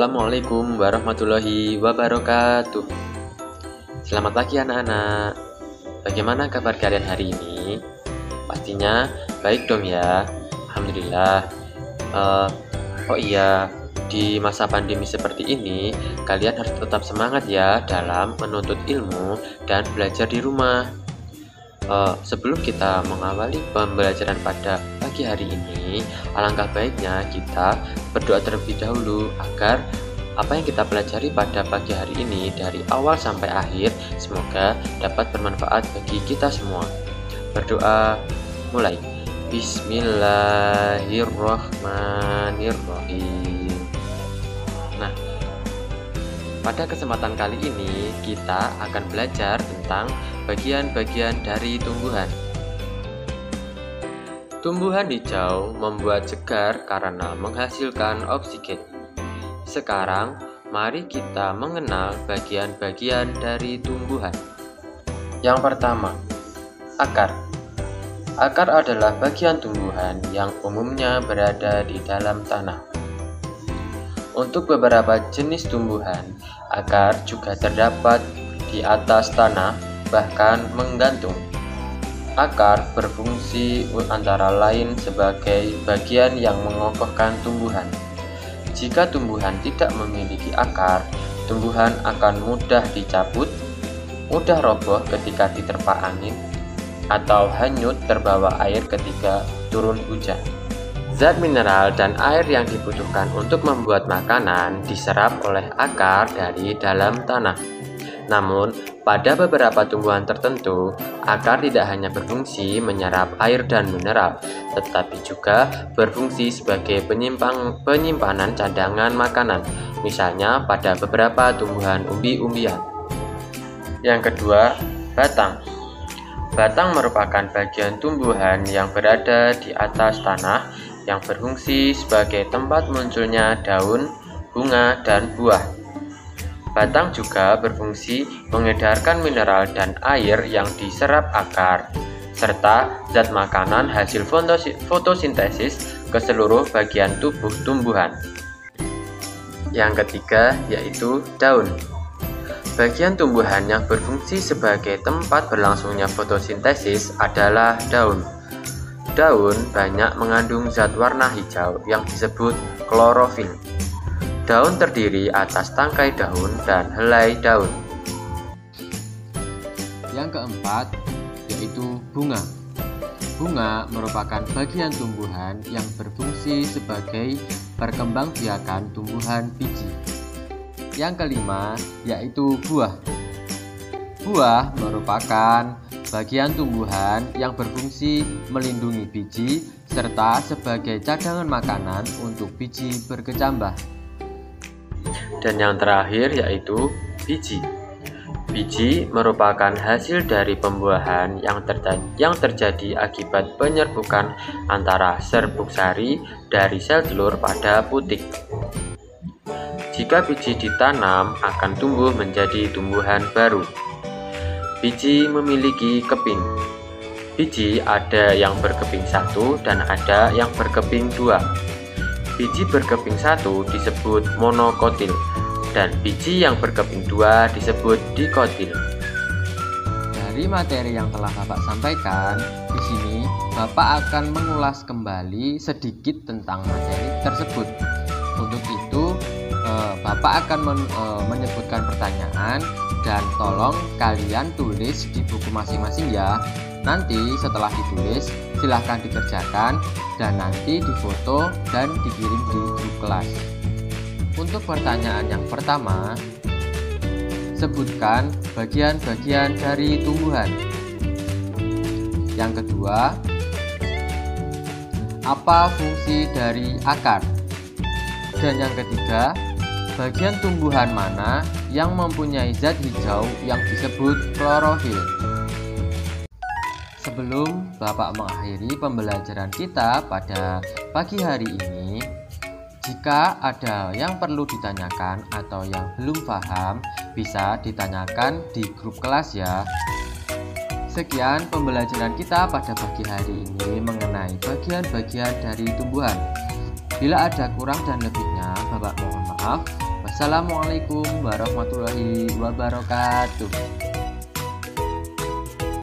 Assalamualaikum warahmatullahi wabarakatuh. Selamat pagi anak-anak. Bagaimana kabar kalian hari ini? Pastinya baik dong ya. Alhamdulillah. Oh iya, di masa pandemi seperti ini, kalian harus tetap semangat ya dalam menuntut ilmu dan belajar di rumah. Sebelum kita mengawali pembelajaran pada pagi hari ini, alangkah baiknya kita berdoa terlebih dahulu agar apa yang kita pelajari pada pagi hari ini dari awal sampai akhir semoga dapat bermanfaat bagi kita semua. Berdoa mulai. Bismillahirrahmanirrahim. Nah, pada kesempatan kali ini kita akan belajar tentang bagian-bagian dari tumbuhan. Tumbuhan hijau membuat segar karena menghasilkan oksigen. Sekarang, mari kita mengenal bagian-bagian dari tumbuhan. Yang pertama, akar. Akar adalah bagian tumbuhan yang umumnya berada di dalam tanah. Untuk beberapa jenis tumbuhan, akar juga terdapat di atas tanah, bahkan menggantung. Akar berfungsi antara lain sebagai bagian yang mengokohkan tumbuhan. Jika tumbuhan tidak memiliki akar, tumbuhan akan mudah dicabut, mudah roboh ketika diterpa angin, atau hanyut terbawa air ketika turun hujan. Zat mineral dan air yang dibutuhkan untuk membuat makanan diserap oleh akar dari dalam tanah. Namun, pada beberapa tumbuhan tertentu, akar tidak hanya berfungsi menyerap air dan mineral, tetapi juga berfungsi sebagai penyimpanan cadangan makanan, misalnya pada beberapa tumbuhan umbi-umbian. Yang kedua, batang. Batang merupakan bagian tumbuhan yang berada di atas tanah yang berfungsi sebagai tempat munculnya daun, bunga, dan buah. Batang juga berfungsi mengedarkan mineral dan air yang diserap akar, serta zat makanan hasil fotosintesis ke seluruh bagian tubuh tumbuhan. Yang ketiga yaitu daun. Bagian tumbuhan yang berfungsi sebagai tempat berlangsungnya fotosintesis adalah daun. Daun banyak mengandung zat warna hijau yang disebut klorofil. Daun terdiri atas tangkai daun dan helai daun. Yang keempat yaitu bunga. Bunga merupakan bagian tumbuhan yang berfungsi sebagai perkembangbiakan tumbuhan biji. Yang kelima yaitu buah. Buah merupakan bagian tumbuhan yang berfungsi melindungi biji serta sebagai cadangan makanan untuk biji berkecambah. Dan yang terakhir yaitu biji. Biji merupakan hasil dari pembuahan yang terjadi akibat penyerbukan antara serbuk sari dari sel telur pada putik. Jika biji ditanam akan tumbuh menjadi tumbuhan baru. Biji memiliki keping. Biji ada yang berkeping 1 dan ada yang berkeping 2. Biji berkeping 1 disebut monokotil dan biji yang berkeping 2 disebut dikotil. Dari materi yang telah Bapak sampaikan, di sini Bapak akan mengulas kembali sedikit tentang materi tersebut. Untuk itu, Bapak akan menyebutkan pertanyaan dan tolong kalian tulis di buku masing-masing ya. Nanti setelah ditulis, silahkan dikerjakan dan nanti difoto dan dikirim di grup kelas. Untuk pertanyaan yang pertama, sebutkan bagian-bagian dari tumbuhan. Yang kedua, apa fungsi dari akar? Dan yang ketiga, bagian tumbuhan mana yang mempunyai zat hijau yang disebut klorofil? Sebelum Bapak mengakhiri pembelajaran kita pada pagi hari ini, jika ada yang perlu ditanyakan atau yang belum paham, bisa ditanyakan di grup kelas ya. Sekian pembelajaran kita pada pagi hari ini mengenai bagian-bagian dari tumbuhan. Bila ada kurang dan lebihnya, Bapak mohon maaf. Assalamualaikum warahmatullahi wabarakatuh.